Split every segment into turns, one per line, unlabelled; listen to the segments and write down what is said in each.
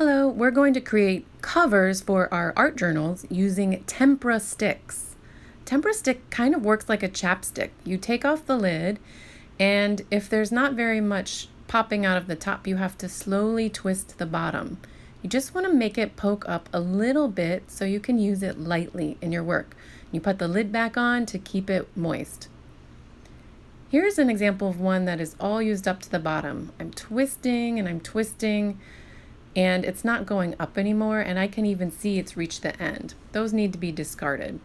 Hello, we're going to create covers for our art journals using Tempera Sticks. Tempera Stick kind of works like a chapstick. You take off the lid, and if there's not very much popping out of the top, you have to slowly twist the bottom. You just want to make it poke up a little bit so you can use it lightly in your work. You put the lid back on to keep it moist. Here's an example of one that is all used up to the bottom. I'm twisting and I'm twisting, and it's not going up anymore, and I can even see it's reached the end. Those need to be discarded.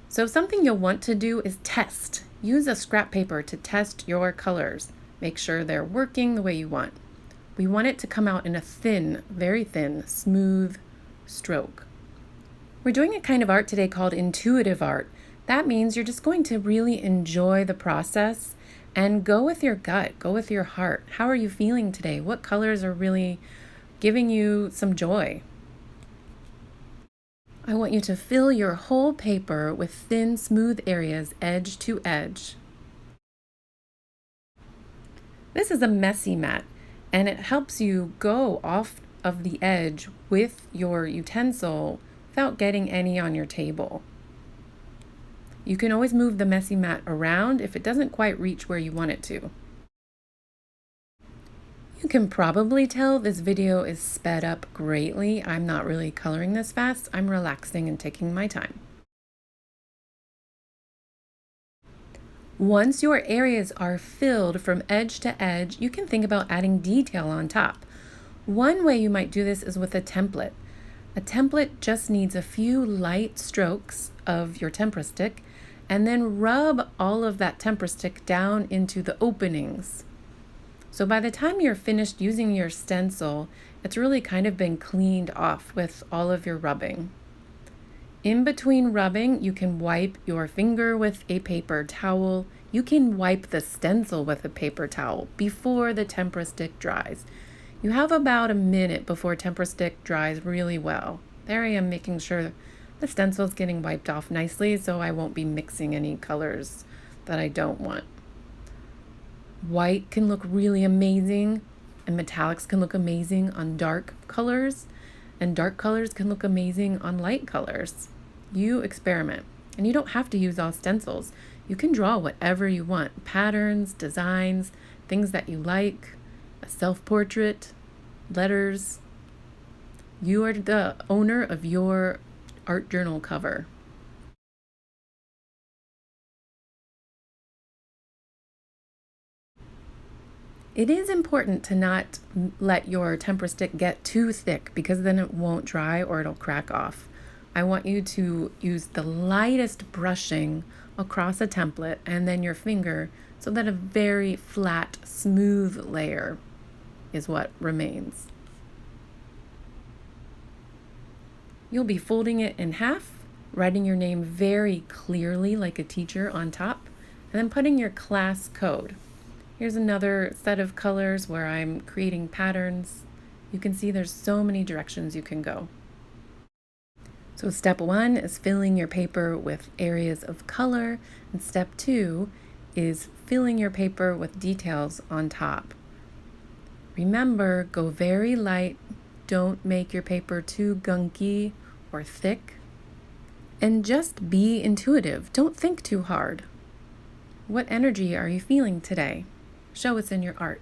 So something you'll want to do is test. Use a scrap paper to test your colors. Make sure they're working the way you want. We want it to come out in a thin, very thin, smooth stroke. We're doing a kind of art today called intuitive art. That means you're just going to really enjoy the process and go with your gut, go with your heart. How are you feeling today? What colors are really giving you some joy? I want you to fill your whole paper with thin, smooth areas, edge to edge. This is a messy mat, and it helps you go off of the edge with your utensil without getting any on your table. You can always move the messy mat around if it doesn't quite reach where you want it to. You can probably tell this video is sped up greatly. I'm not really coloring this fast. I'm relaxing and taking my time. Once your areas are filled from edge to edge, you can think about adding detail on top. One way you might do this is with a template. A template just needs a few light strokes of your tempera stick, and then rub all of that tempera stick down into the openings. So by the time you're finished using your stencil, it's really kind of been cleaned off with all of your rubbing. In between rubbing, you can wipe your finger with a paper towel. You can wipe the stencil with a paper towel before the tempera stick dries. You have about a minute before tempera stick dries really well. There I am making sure the stencil is getting wiped off nicely so I won't be mixing any colors that I don't want. White can look really amazing, and metallics can look amazing on dark colors, and dark colors can look amazing on light colors. You experiment, and you don't have to use all stencils. You can draw whatever you want, patterns, designs, things that you like, a self-portrait, letters. You are the owner of your art journal cover. It is important to not let your tempera stick get too thick because then it won't dry or it'll crack off. I want you to use the lightest brushing across a template and then your finger so that a very flat, smooth layer is what remains. You'll be folding it in half, writing your name very clearly like a teacher on top, and then putting your class code. Here's another set of colors where I'm creating patterns. You can see there's so many directions you can go. So step 1 is filling your paper with areas of color, and step 2 is filling your paper with details on top. Remember, go very light. Don't make your paper too gunky or thick. And just be intuitive. Don't think too hard. What energy are you feeling today? Show us in your art.